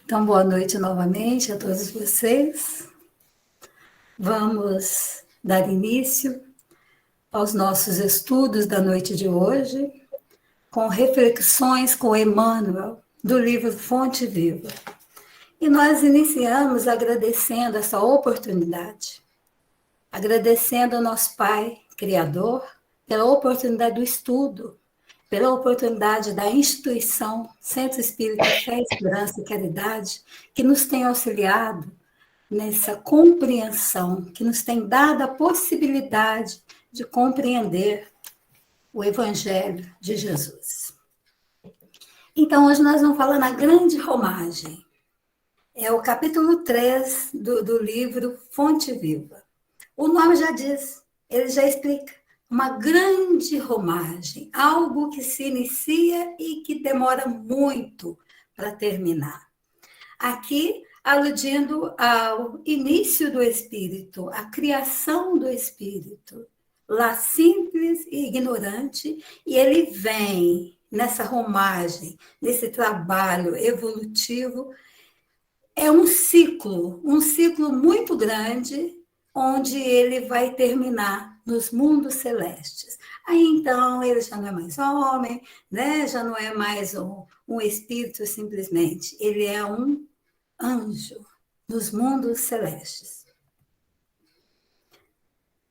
Então, boa noite novamente a todos vocês. Vamos dar início aos nossos estudos da noite de hoje, com reflexões com Emmanuel, do livro Fonte Viva. E nós iniciamos agradecendo essa oportunidade, agradecendo ao nosso Pai Criador pela oportunidade do estudo, pela oportunidade da instituição Centro Espírita Fé, Esperança e Caridade, que nos tem auxiliado nessa compreensão, que nos tem dado a possibilidade de compreender o Evangelho de Jesus. Então, hoje nós vamos falar na grande romagem. É o capítulo 3 do livro Fonte Viva. O nome já diz, ele já explica. Uma grande romagem, algo que se inicia e que demora muito para terminar. Aqui, aludindo ao início do espírito, à criação do espírito, lá simples e ignorante, e ele vem nessa romagem, nesse trabalho evolutivo. É um ciclo muito grande, onde ele vai terminar nos mundos celestes. Aí então ele já não é mais homem, né? Já não é mais um espírito simplesmente, ele é um anjo nos mundos celestes.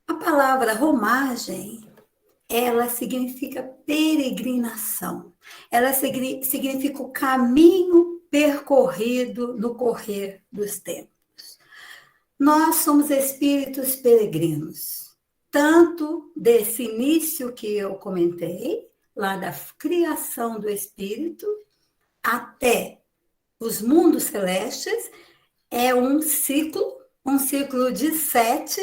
A palavra romagem, ela significa peregrinação. Ela significa o caminho percorrido no correr dos tempos. Nós somos espíritos peregrinos, tanto desse início que eu comentei, lá da criação do espírito, até os mundos celestes, é um ciclo de 7,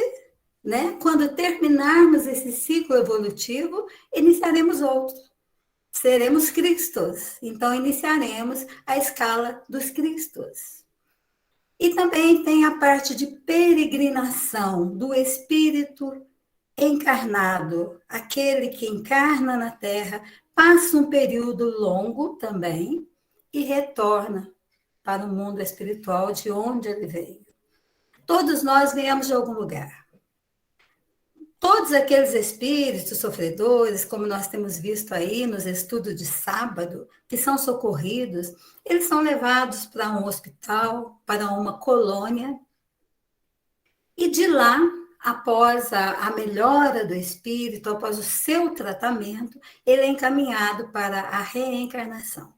né? Quando terminarmos esse ciclo evolutivo, iniciaremos outro. Seremos Cristos. Então, iniciaremos a escala dos Cristos. E também tem a parte de peregrinação do espírito encarnado, aquele que encarna na Terra, passa um período longo também e retorna para o mundo espiritual de onde ele veio. Todos nós viemos de algum lugar. Todos aqueles espíritos sofredores, como nós temos visto aí nos estudos de sábado, que são socorridos, eles são levados para um hospital, para uma colônia, e de lá, após a melhora do espírito, após o seu tratamento, ele é encaminhado para a reencarnação.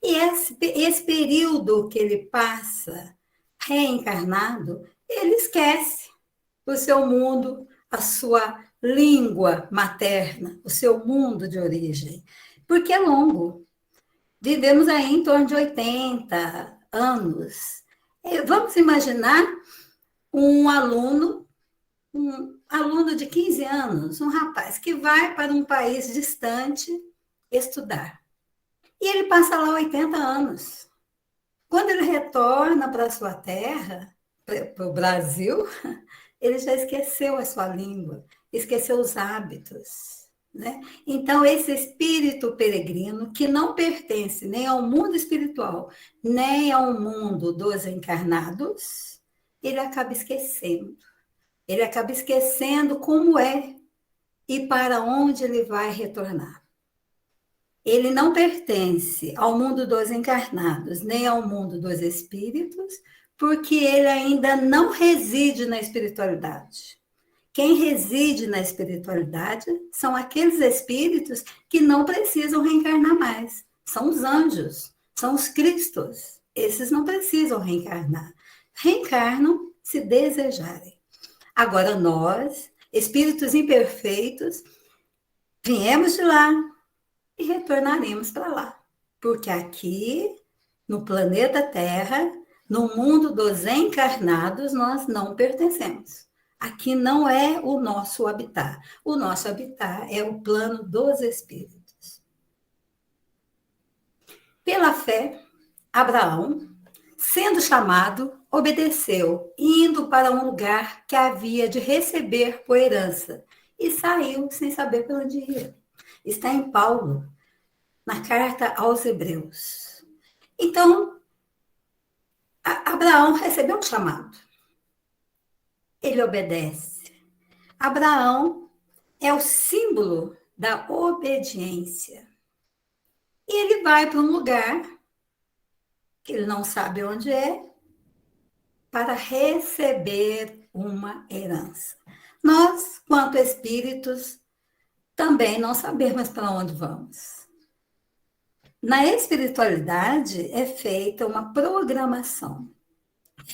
E esse período que ele passa reencarnado, ele esquece o seu mundo, a sua língua materna, o seu mundo de origem, porque é longo. Vivemos aí em torno de 80 anos. Vamos imaginar um aluno de 15 anos, um rapaz que vai para um país distante estudar. E ele passa lá 80 anos. Quando ele retorna para a sua terra, para o Brasil, ele já esqueceu a sua língua, esqueceu os hábitos, né? Então, esse espírito peregrino, que não pertence nem ao mundo espiritual, nem ao mundo dos encarnados, ele acaba esquecendo. Ele acaba esquecendo como é e para onde ele vai retornar. Ele não pertence ao mundo dos encarnados, nem ao mundo dos espíritos, porque ele ainda não reside na espiritualidade. Quem reside na espiritualidade são aqueles espíritos que não precisam reencarnar mais. São os anjos, são os cristos. Esses não precisam reencarnar. Reencarnam se desejarem. Agora nós, espíritos imperfeitos, viemos de lá e retornaremos para lá. Porque aqui, no planeta Terra, no mundo dos encarnados, nós não pertencemos. Aqui não é o nosso habitat. O nosso habitat é o plano dos espíritos. Pela fé, Abraão, sendo chamado, obedeceu, indo para um lugar que havia de receber por herança, e saiu sem saber para onde ia. Está em Paulo, na carta aos Hebreus. Então, Abraão recebeu um chamado. Ele obedece. Abraão é o símbolo da obediência. E ele vai para um lugar que ele não sabe onde é, para receber uma herança. Nós, quanto espíritos, também não sabemos para onde vamos. Na espiritualidade é feita uma programação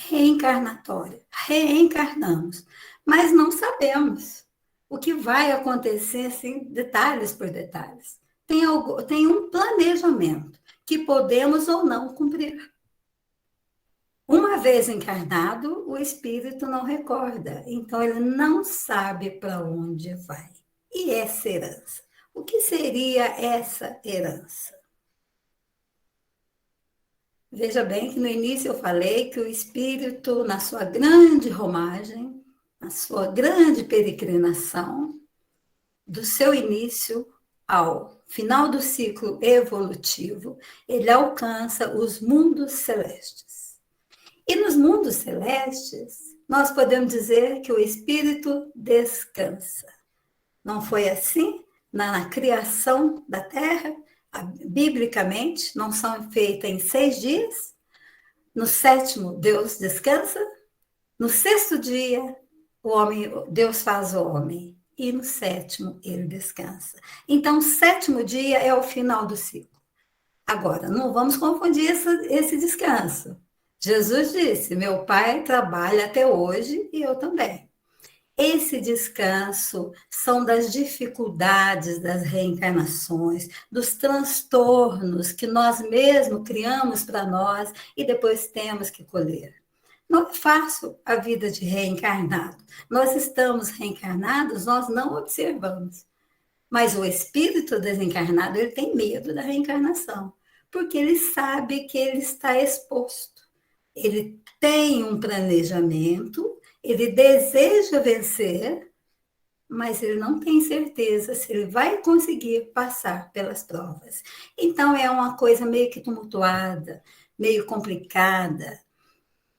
reencarnatória. Reencarnamos, mas não sabemos o que vai acontecer, assim, detalhes por detalhes. Tem um planejamento que podemos ou não cumprir. Uma vez encarnado, o espírito não recorda, então ele não sabe para onde vai. E essa herança? O que seria essa herança? Veja bem que no início eu falei que o espírito, na sua grande romagem, na sua grande peregrinação, do seu início ao final do ciclo evolutivo, ele alcança os mundos celestes. E nos mundos celestes, nós podemos dizer que o espírito descansa. Não foi assim na criação da Terra? Biblicamente, não são feitas em 6 dias? No 7º, Deus descansa? No 6º dia, Deus faz o homem. E no 7º, ele descansa. Então, o 7º dia é o final do ciclo. Agora, não vamos confundir esse descanso. Jesus disse: meu pai trabalha até hoje e eu também. Esse descanso são das dificuldades das reencarnações, dos transtornos que nós mesmos criamos para nós e depois temos que colher. Não é fácil a vida de reencarnado. Nós estamos reencarnados, nós não observamos. Mas o espírito desencarnado, ele tem medo da reencarnação, porque ele sabe que ele está exposto. Ele tem um planejamento, ele deseja vencer, mas ele não tem certeza se ele vai conseguir passar pelas provas. Então, é uma coisa meio que tumultuada, meio complicada,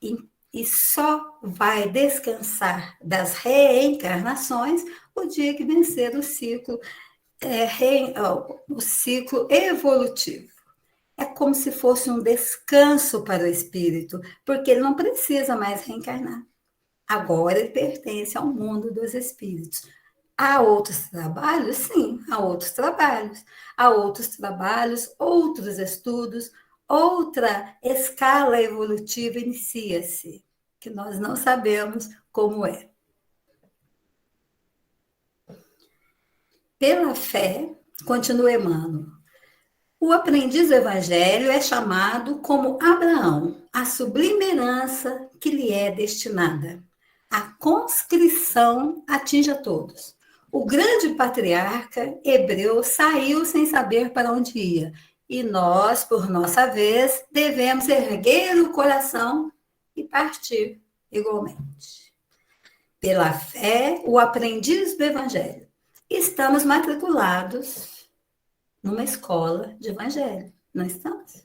e só vai descansar das reencarnações o dia que vencer o ciclo, o ciclo evolutivo. É como se fosse um descanso para o espírito, porque ele não precisa mais reencarnar. Agora ele pertence ao mundo dos espíritos. Há outros trabalhos? Sim, há outros trabalhos. Há outros trabalhos, outros estudos, outra escala evolutiva inicia-se, que nós não sabemos como é. Pela fé, continua Emmanuel, o aprendiz do Evangelho é chamado como Abraão, a sublime herança que lhe é destinada. A conscrição atinge a todos. O grande patriarca hebreu saiu sem saber para onde ia. E nós, por nossa vez, devemos erguer o coração e partir igualmente. Pela fé, o aprendiz do Evangelho. Estamos matriculados numa escola de evangelho, não estamos?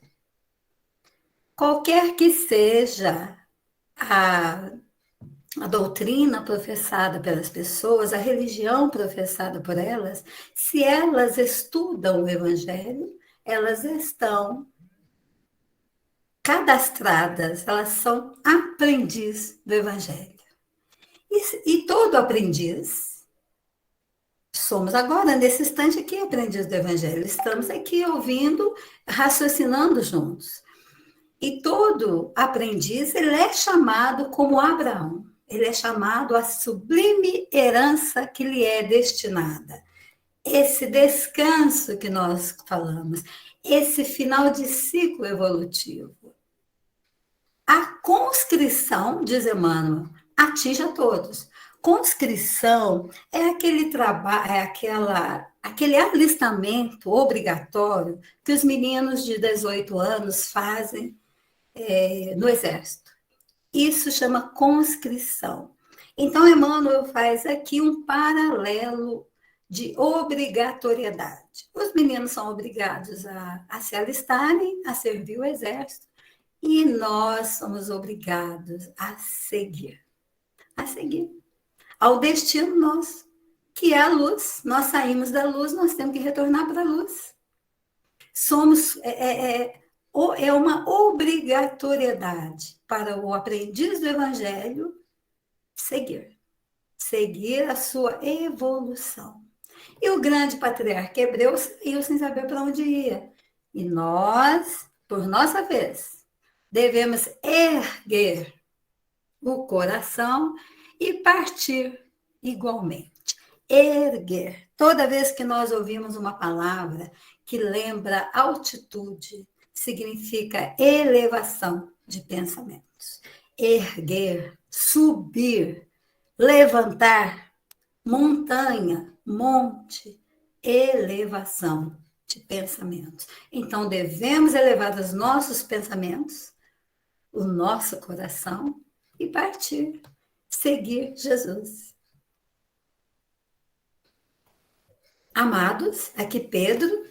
Qualquer que seja a doutrina professada pelas pessoas, a religião professada por elas, se elas estudam o evangelho, elas estão cadastradas, elas são aprendiz do evangelho. E todo aprendiz, somos agora, nesse instante aqui, aprendiz do Evangelho. Estamos aqui ouvindo, raciocinando juntos. E todo aprendiz, ele é chamado como Abraão. Ele é chamado a sublime herança que lhe é destinada. Esse descanso que nós falamos, esse final de ciclo evolutivo. A conscrição, diz Emmanuel, atinge a todos. Conscrição é aquele trabalho, aquele alistamento obrigatório que os meninos de 18 anos fazem no Exército. Isso chama conscrição. Então, Emmanuel faz aqui um paralelo de obrigatoriedade. Os meninos são obrigados a se alistarem, a servir o Exército, E nós somos obrigados a seguir ao destino nosso, que é a luz. Nós saímos da luz, nós temos que retornar para a luz. Somos, é uma obrigatoriedade para o aprendiz do Evangelho seguir a sua evolução. E o grande patriarca hebreu saiu sem saber para onde ia. E nós, por nossa vez, devemos erguer o coração e partir igualmente. Erguer. Toda vez que nós ouvimos uma palavra que lembra altitude, significa elevação de pensamentos. Erguer, subir, levantar, montanha, monte, elevação de pensamentos. Então, devemos elevar os nossos pensamentos, o nosso coração e partir, seguir Jesus. Amados, aqui Pedro,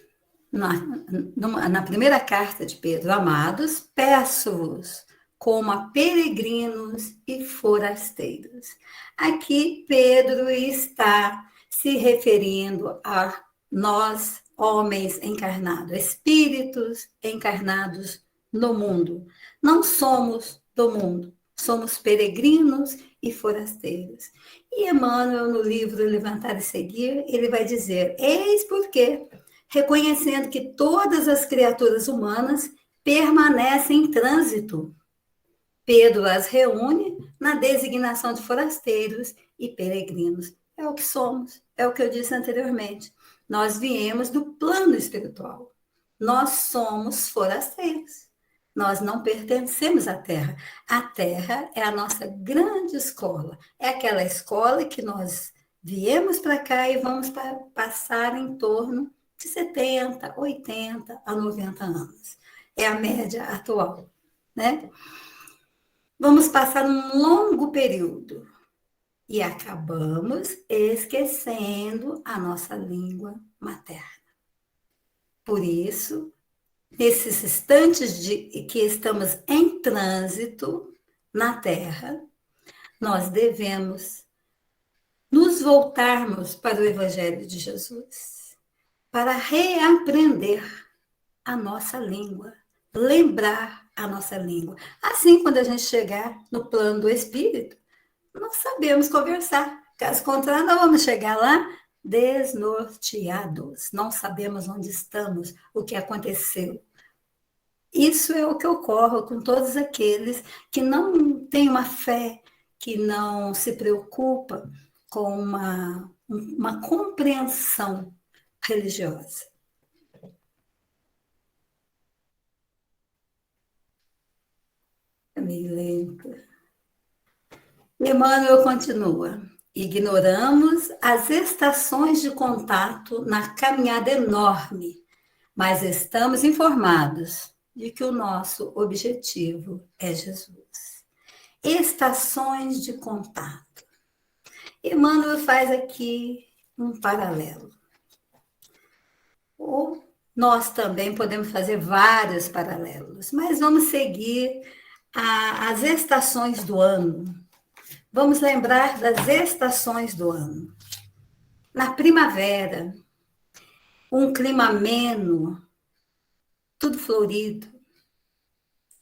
na primeira carta de Pedro, amados, peço-vos como a peregrinos e forasteiros. Aqui Pedro está se referindo a nós, homens encarnados, espíritos encarnados no mundo. Não somos do mundo, somos peregrinos e forasteiros. E Emmanuel, no livro Levantar e Seguir, ele vai dizer: eis porque, reconhecendo que todas as criaturas humanas permanecem em trânsito, Pedro as reúne na designação de forasteiros e peregrinos. É o que somos, é o que eu disse anteriormente. Nós viemos do plano espiritual. Nós somos forasteiros. Nós não pertencemos à Terra. A Terra é a nossa grande escola. É aquela escola que nós viemos para cá e vamos passar em torno de 70, 80 a 90 anos. É a média atual, né? Vamos passar um longo período e acabamos esquecendo a nossa língua materna. Por isso, nesses instantes que estamos em trânsito na Terra, nós devemos nos voltarmos para o Evangelho de Jesus, para reaprender a nossa língua, lembrar a nossa língua. Assim, quando a gente chegar no plano do Espírito, nós sabemos conversar. Caso contrário, nós vamos chegar lá desnorteados, não sabemos onde estamos, o que aconteceu. Isso é o que ocorre com todos aqueles que não têm uma fé, que não se preocupa com uma compreensão religiosa. É meio lento. Emmanuel continua. Ignoramos as estações de contato na caminhada enorme, mas estamos informados de que o nosso objetivo é Jesus. Estações de contato. Emmanuel faz aqui um paralelo. Ou nós também podemos fazer vários paralelos, mas vamos seguir as estações do ano. Vamos lembrar das estações do ano. Na primavera, um clima ameno, tudo florido.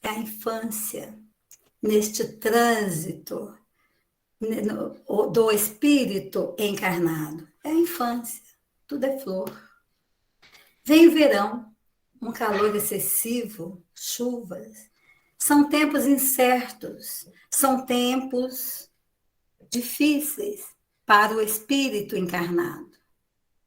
É a infância, neste trânsito do espírito encarnado. É a infância, tudo é flor. Vem o verão, um calor excessivo, chuvas. São tempos incertos, são tempos difíceis para o espírito encarnado.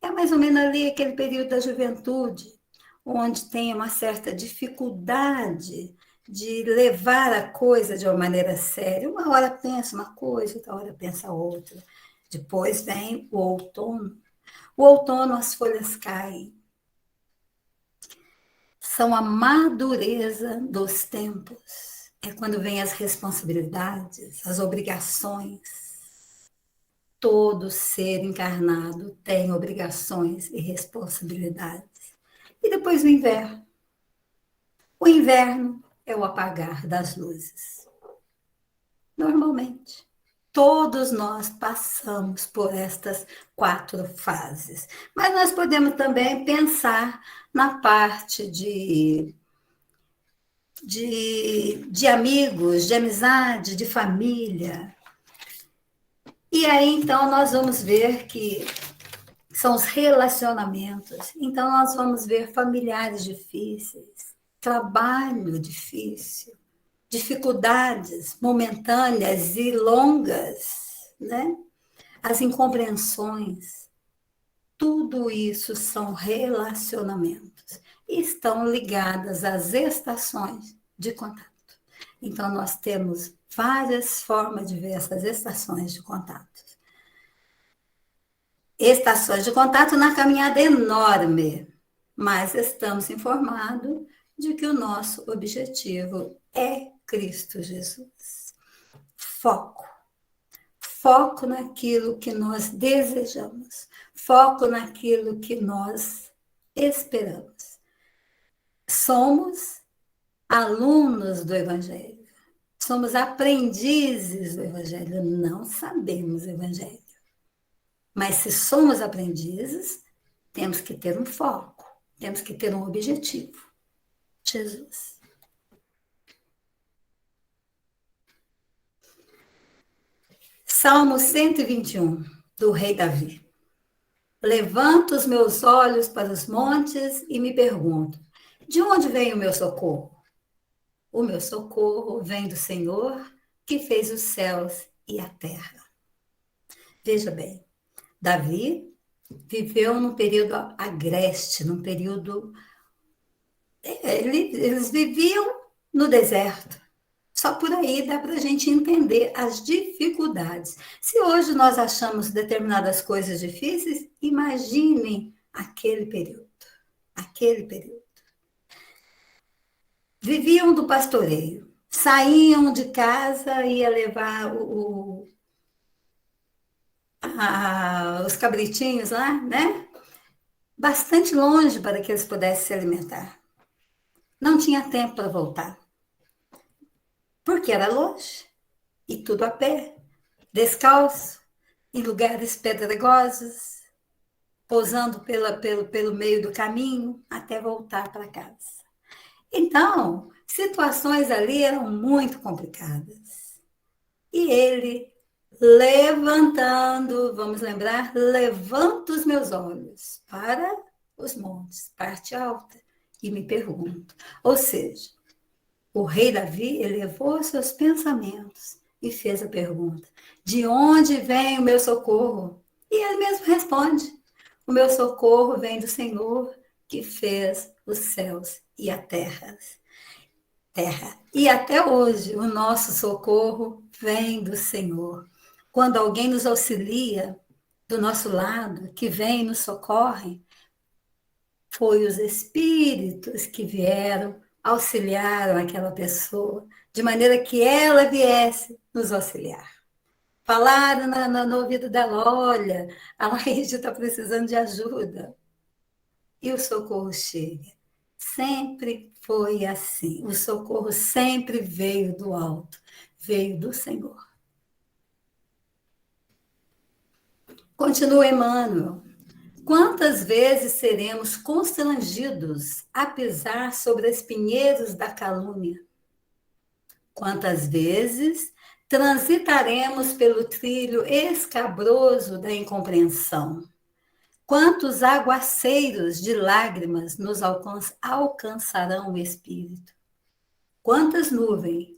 É mais ou menos ali aquele período da juventude, onde tem uma certa dificuldade de levar a coisa de uma maneira séria. Uma hora pensa uma coisa, outra hora pensa outra. Depois vem o outono. O outono, as folhas caem. São a madureza dos tempos. É quando vêm as responsabilidades, as obrigações. Todo ser encarnado tem obrigações e responsabilidades. E depois o inverno. O inverno é o apagar das luzes. Normalmente. Todos nós passamos por estas 4 fases. Mas nós podemos também pensar na parte de amigos, de amizade, de família. E aí, então, nós vamos ver que são os relacionamentos. Então, nós vamos ver familiares difíceis, trabalho difícil, dificuldades momentâneas e longas, né? As incompreensões. Tudo isso são relacionamentos e estão ligadas às estações de contato. Então, nós temos várias formas de ver essas estações de contato. Estações de contato na caminhada enorme, mas estamos informados de que o nosso objetivo é Cristo Jesus. Foco. Foco naquilo que nós desejamos. Foco naquilo que nós esperamos. Somos alunos do Evangelho. Somos aprendizes do Evangelho. Não sabemos o Evangelho. Mas se somos aprendizes, temos que ter um foco. Temos que ter um objetivo. Jesus. Salmo 121, do rei Davi. Levanto os meus olhos para os montes e me pergunto, de onde vem o meu socorro? O meu socorro vem do Senhor, que fez os céus e a terra. Veja bem, Davi viveu num período agreste, num período... Eles viviam no deserto. Só por aí dá para a gente entender as dificuldades. Se hoje nós achamos determinadas coisas difíceis, imaginem aquele período. Aquele período. Viviam do pastoreio. Saíam de casa e ia levar os cabritinhos lá, né? Bastante longe para que eles pudessem se alimentar. Não tinha tempo para voltar. Porque era longe. E tudo a pé, descalço, em lugares pedregosos, pousando pelo meio do caminho até voltar para casa. Então, situações ali eram muito complicadas. E ele, levantando, vamos lembrar, levanto os meus olhos para os montes, parte alta, e me pergunto. Ou seja, o rei Davi elevou seus pensamentos e fez a pergunta: de onde vem o meu socorro? E ele mesmo responde: o meu socorro vem do Senhor que fez os céus e a terra. E até hoje o nosso socorro vem do Senhor. Quando alguém nos auxilia do nosso lado, que vem e nos socorre, foi os espíritos que vieram, auxiliaram aquela pessoa, de maneira que ela viesse nos auxiliar. Falaram no ouvido dela, olha, a Laíde está precisando de ajuda. E o socorro chega. Sempre foi assim. O socorro sempre veio do alto, veio do Senhor. Continua Emmanuel. Quantas vezes seremos constrangidos a pisar sobre espinheiros da calúnia? Quantas vezes transitaremos pelo trilho escabroso da incompreensão? Quantos aguaceiros de lágrimas nos alcançarão o espírito? Quantas nuvens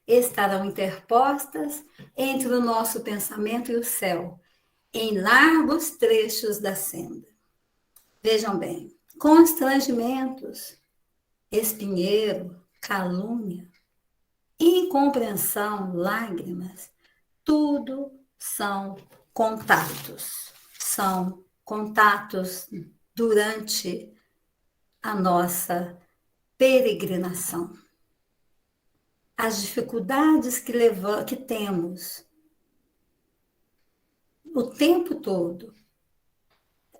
estarão interpostas entre o nosso pensamento e o céu, em largos trechos da senda? Vejam bem, constrangimentos, espinheiro, calúnia, incompreensão, lágrimas, tudo são contatos durante a nossa peregrinação. As dificuldades que temos o tempo todo,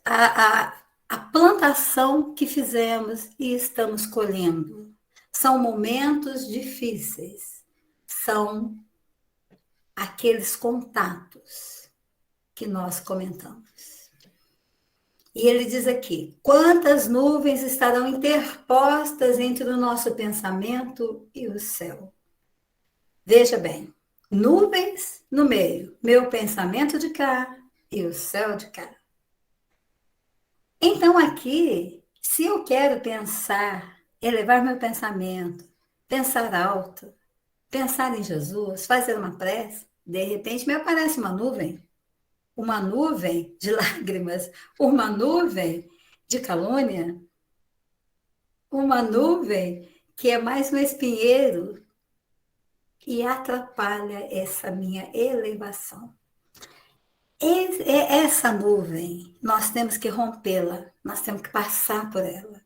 a plantação que fizemos e estamos colhendo, são momentos difíceis, são aqueles contatos que nós comentamos. E ele diz aqui: quantas nuvens estarão interpostas entre o nosso pensamento e o céu? Veja bem, nuvens no meio, meu pensamento de cá e o céu de cá. Então aqui, se eu quero pensar, elevar meu pensamento, pensar alto, pensar em Jesus, fazer uma prece, de repente me aparece uma nuvem de lágrimas, uma nuvem de calúnia, uma nuvem que é mais um espinheiro e atrapalha essa minha elevação. Essa nuvem, nós temos que rompê-la, nós temos que passar por ela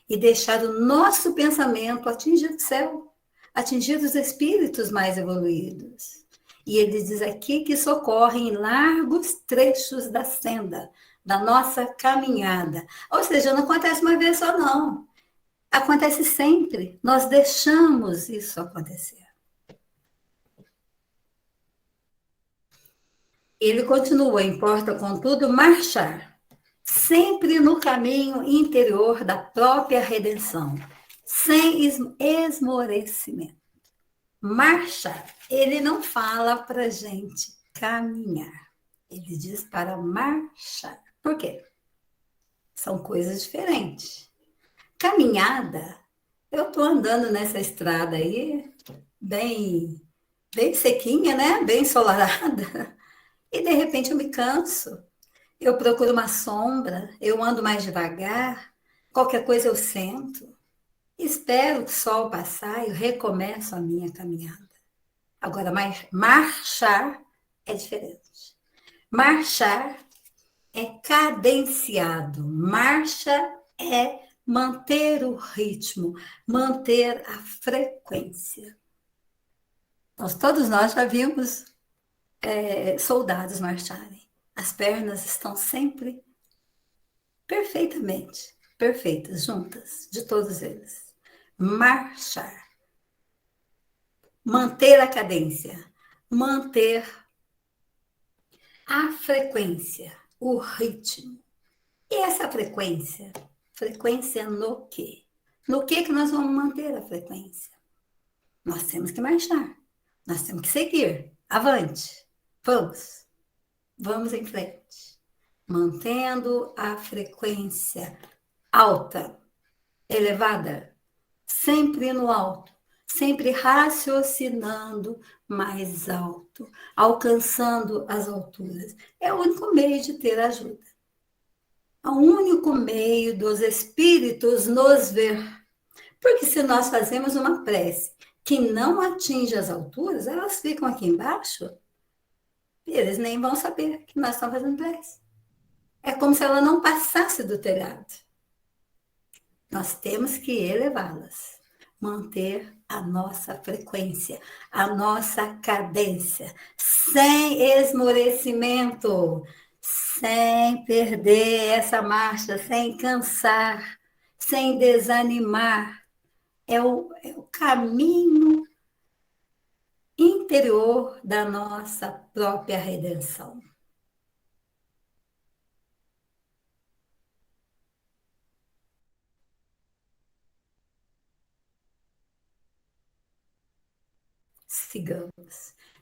e deixar o nosso pensamento atingir o céu, atingir os espíritos mais evoluídos. E ele diz aqui que socorre em largos trechos da senda, da nossa caminhada. Ou seja, não acontece uma vez só, não. Acontece sempre. Nós deixamos isso acontecer. Ele continua, importa, contudo, marchar, sempre no caminho interior da própria redenção, sem esmorecimento. Marchar, ele não fala para a gente caminhar, ele diz para marchar. Por quê? São coisas diferentes. Caminhada, eu estou andando nessa estrada aí, bem sequinha, né? Bem ensolarada. E de repente eu me canso, eu procuro uma sombra, eu ando mais devagar, qualquer coisa eu sento, espero o sol passar e eu recomeço a minha caminhada. Agora, marchar é diferente. Marchar é cadenciado, marcha é manter o ritmo, manter a frequência. Todos nós já vimos soldados marcharem. As pernas estão sempre perfeitas, juntas, de todos eles. Marchar. Manter a cadência. Manter a frequência, o ritmo. E essa frequência? Frequência no quê? No que nós vamos manter a frequência? Nós temos que marchar. Nós temos que seguir. Avante. Vamos em frente. Mantendo a frequência alta, elevada, sempre no alto, sempre raciocinando mais alto, alcançando as alturas. É o único meio de ter ajuda. É o único meio dos espíritos nos ver. Porque se nós fazemos uma prece que não atinge as alturas, elas ficam aqui embaixo, e eles nem vão saber que nós estamos fazendo prece. É como se ela não passasse do telhado. Nós temos que elevá-las, manter a nossa frequência, a nossa cadência, sem esmorecimento, sem perder essa marcha, sem cansar, sem desanimar. É o caminho interior da nossa própria redenção.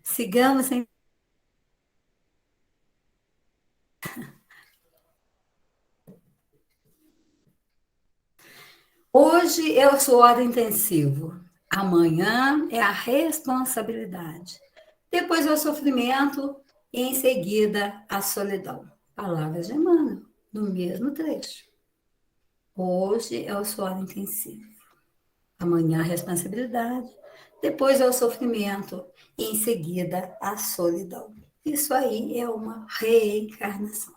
Sigamos em... Hoje é o suor intensivo, amanhã é a responsabilidade, depois é o sofrimento e em seguida a solidão. Palavras de Emmanuel, no mesmo trecho. Hoje é o suor intensivo, amanhã a responsabilidade, depois é o sofrimento e em seguida a solidão. Isso aí é uma reencarnação.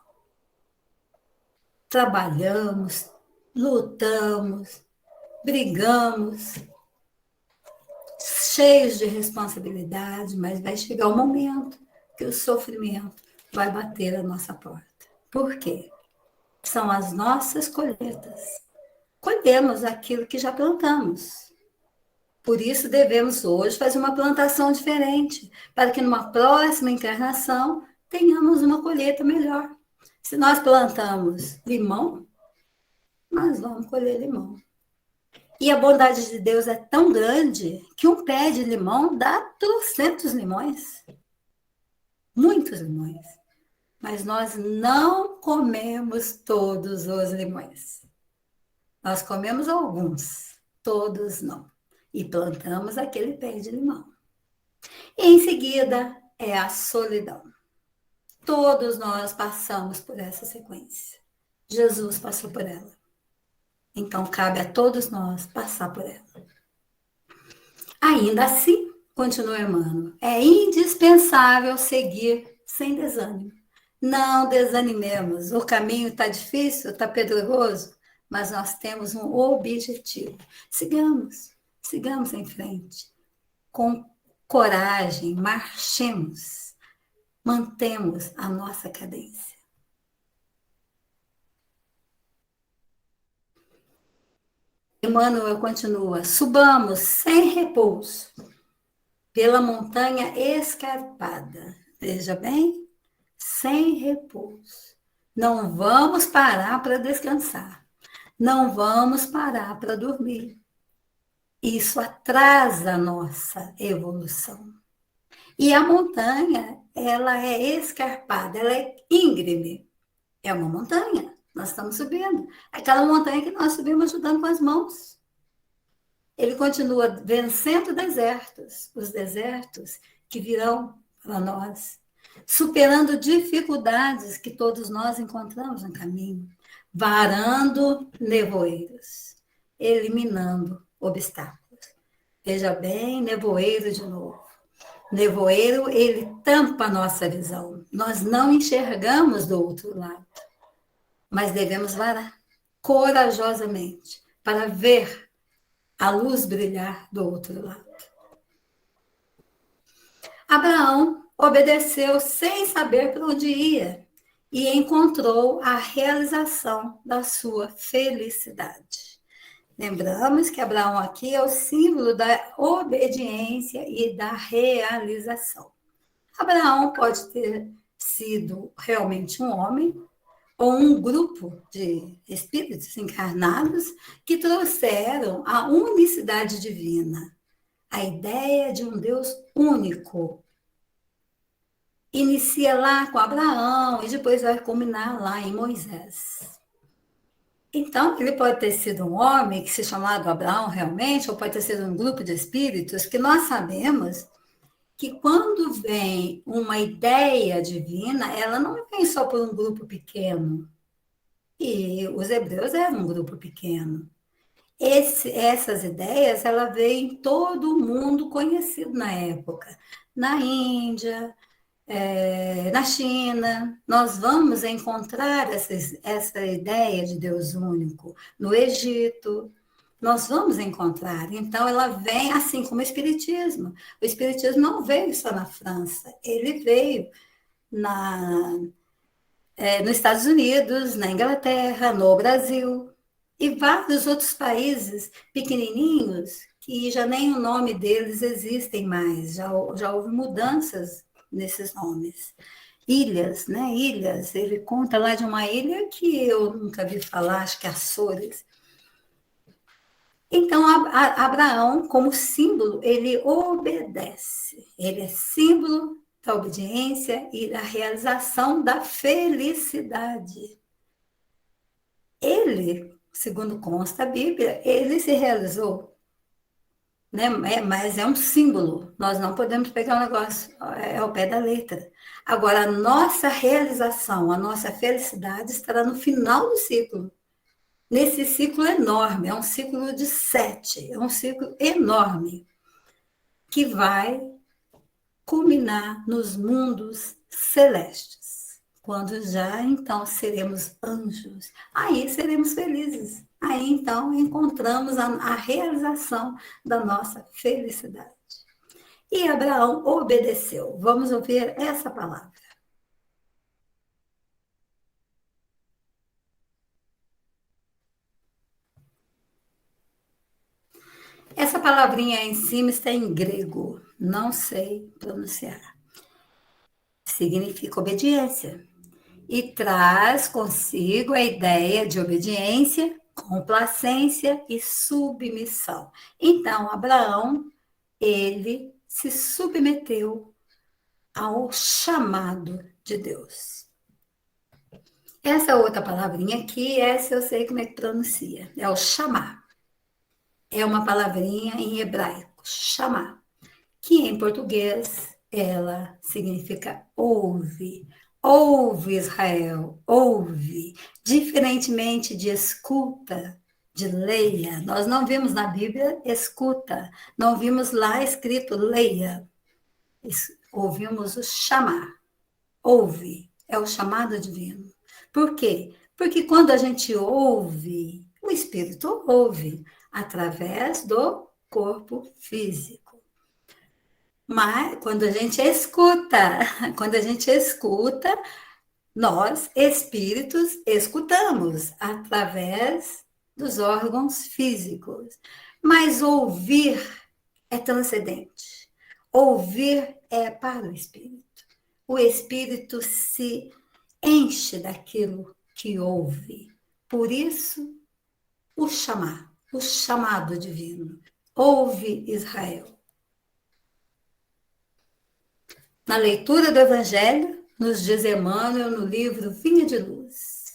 Trabalhamos, lutamos, brigamos, cheios de responsabilidade, mas vai chegar o momento que o sofrimento vai bater a nossa porta. Por quê? São as nossas colheitas. Colhemos aquilo que já plantamos. Por isso, devemos hoje fazer uma plantação diferente, para que numa próxima encarnação tenhamos uma colheita melhor. Se nós plantamos limão, nós vamos colher limão. E a bondade de Deus é tão grande que um pé de limão dá 300 limões. Muitos limões. Mas nós não comemos todos os limões. Nós comemos alguns, todos não. E plantamos aquele pé de limão. E em seguida é a solidão. Todos nós passamos por essa sequência. Jesus passou por ela. Então cabe a todos nós passar por ela. Ainda assim, continua Emmanuel, é indispensável seguir sem desânimo. Não desanimemos. O caminho está difícil, está pedregoso, mas nós temos um objetivo. Sigamos em frente. Com coragem, marchemos. Mantemos a nossa cadência. Emmanuel continua, subamos sem repouso pela montanha escarpada. Veja bem, sem repouso. Não vamos parar para descansar. Não vamos parar para dormir. Isso atrasa a nossa evolução. E a montanha, ela é escarpada, ela é íngreme. É uma montanha, nós estamos subindo. Aquela montanha que nós subimos ajudando com as mãos. Ele continua vencendo desertos, os desertos que virão para nós, superando dificuldades que todos nós encontramos no caminho, varando nevoeiros, eliminando obstáculos. Veja bem, nevoeiro de novo. Nevoeiro, ele tampa a nossa visão. Nós não enxergamos do outro lado, mas devemos varar corajosamente para ver a luz brilhar do outro lado. Abraão obedeceu sem saber para onde ia e encontrou a realização da sua felicidade. Lembramos que Abraão aqui é o símbolo da obediência e da realização. Abraão pode ter sido realmente um homem ou um grupo de espíritos encarnados que trouxeram a unicidade divina, a ideia de um Deus único. Inicia lá com Abraão e depois vai culminar lá em Moisés. Então, ele pode ter sido um homem que se chamava Abraão realmente, ou pode ter sido um grupo de espíritos, que nós sabemos que quando vem uma ideia divina, ela não vem só por um grupo pequeno. E os hebreus eram um grupo pequeno. Essas ideias, ela veio em todo o mundo conhecido na época. Na Índia, na China, nós vamos encontrar essa ideia de Deus único. No Egito, nós vamos encontrar. Então, ela vem assim como o Espiritismo. O Espiritismo não veio só na França, ele veio nos Estados Unidos, na Inglaterra, no Brasil e vários outros países pequenininhos que já nem o nome deles existem mais, já houve mudanças nesses nomes. Ilhas, né? Ilhas, ele conta lá de uma ilha que eu nunca vi falar, acho que é Açores. Então, Abraão, como símbolo, ele obedece, ele é símbolo da obediência e da realização da felicidade. Ele, segundo consta a Bíblia, ele se realizou, né? Mas é um símbolo, nós não podemos pegar o negócio ao pé da letra. Agora, a nossa realização, a nossa felicidade estará no final do ciclo. Nesse ciclo enorme, é um ciclo de 7, é um ciclo enorme, que vai culminar nos mundos celestes, quando já então seremos anjos, aí seremos felizes, aí então encontramos a realização da nossa felicidade. E Abraão obedeceu. Vamos ouvir essa palavra. Essa palavrinha aí em cima está em grego, não sei pronunciar. Significa obediência e traz consigo a ideia de obediência, complacência e submissão. Então, Abraão, ele se submeteu ao chamado de Deus. Essa outra palavrinha aqui, essa eu sei como é que pronuncia, é o chamar. É uma palavrinha em hebraico, chamar, que em português ela significa ouve. Ouve, Israel, ouve. Diferentemente de escuta, de leia. Nós não vimos na Bíblia escuta, não vimos lá escrito leia. Ouvimos o chamar. Ouve, é o chamado divino. Por quê? Porque quando a gente ouve, o Espírito ouve através do corpo físico. Mas quando a gente escuta, quando a gente escuta, nós, espíritos, escutamos através dos órgãos físicos. Mas ouvir é transcendente. Ouvir é para o espírito. O espírito se enche daquilo que ouve. Por isso, o chamar, o chamado divino. Ouve, Israel. Na leitura do Evangelho, nos diz Emmanuel no livro Vinha de Luz,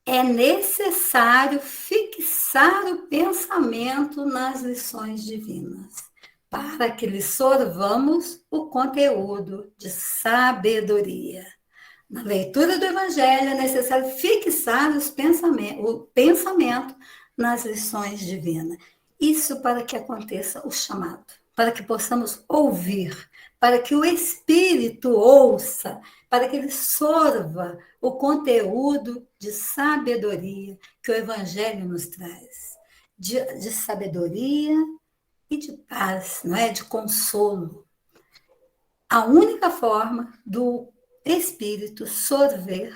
é necessário fixar o pensamento nas lições divinas, para que lhe sorvamos o conteúdo de sabedoria. Na leitura do Evangelho é necessário fixar o pensamento nas lições divinas. Isso para que aconteça o chamado, para que possamos ouvir, para que o Espírito ouça, para que ele sorva o conteúdo de sabedoria que o Evangelho nos traz. De sabedoria e de paz, não é? De consolo. A única forma do Espírito sorver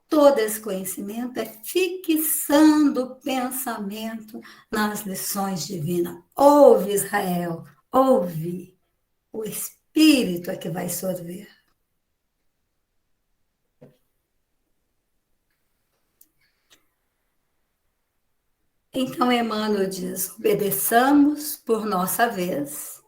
todo esse conhecimento é fixando o pensamento nas lições divinas. Ouve, Israel, ouve. O Espírito é que vai sorver. Então, Emmanuel diz: obedeçamos por nossa vez,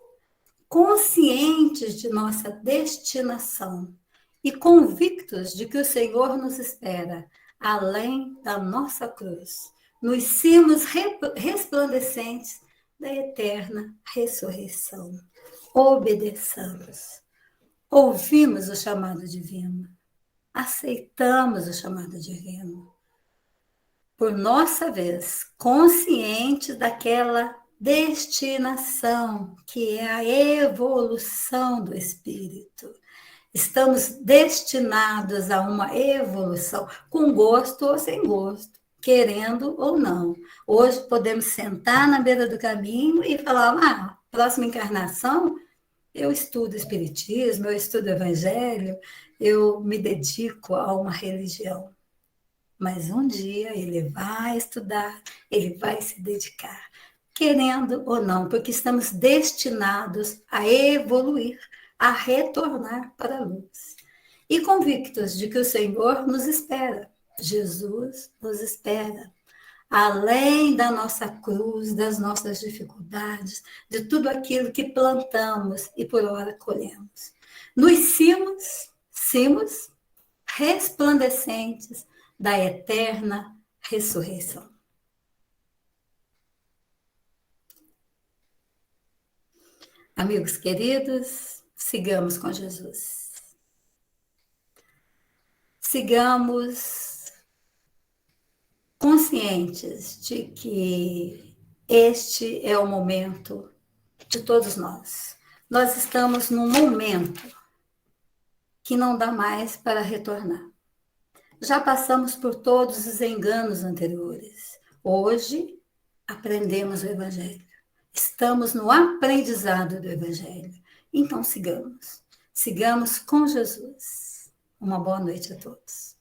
conscientes de nossa destinação e convictos de que o Senhor nos espera, além da nossa cruz, nos cimos resplandecentes da eterna ressurreição. Obedeçamos. Ouvimos o chamado divino. Aceitamos o chamado divino. Por nossa vez, conscientes daquela destinação que é a evolução do espírito. Estamos destinados a uma evolução, com gosto ou sem gosto, querendo ou não. Hoje podemos sentar na beira do caminho e falar: próxima encarnação eu estudo espiritismo, eu estudo evangelho, eu me dedico a uma religião. Mas um dia ele vai estudar, ele vai se dedicar, querendo ou não, porque estamos destinados a evoluir, a retornar para a luz. E convictos de que o Senhor nos espera, Jesus nos espera, além da nossa cruz, das nossas dificuldades, de tudo aquilo que plantamos e por hora colhemos. Nos cimos resplandecentes da eterna ressurreição. Amigos queridos, sigamos com Jesus. Sigamos conscientes de que este é o momento de todos nós. Nós estamos num momento que não dá mais para retornar. Já passamos por todos os enganos anteriores. Hoje, aprendemos o Evangelho. Estamos no aprendizado do Evangelho. Então, sigamos. Sigamos com Jesus. Uma boa noite a todos.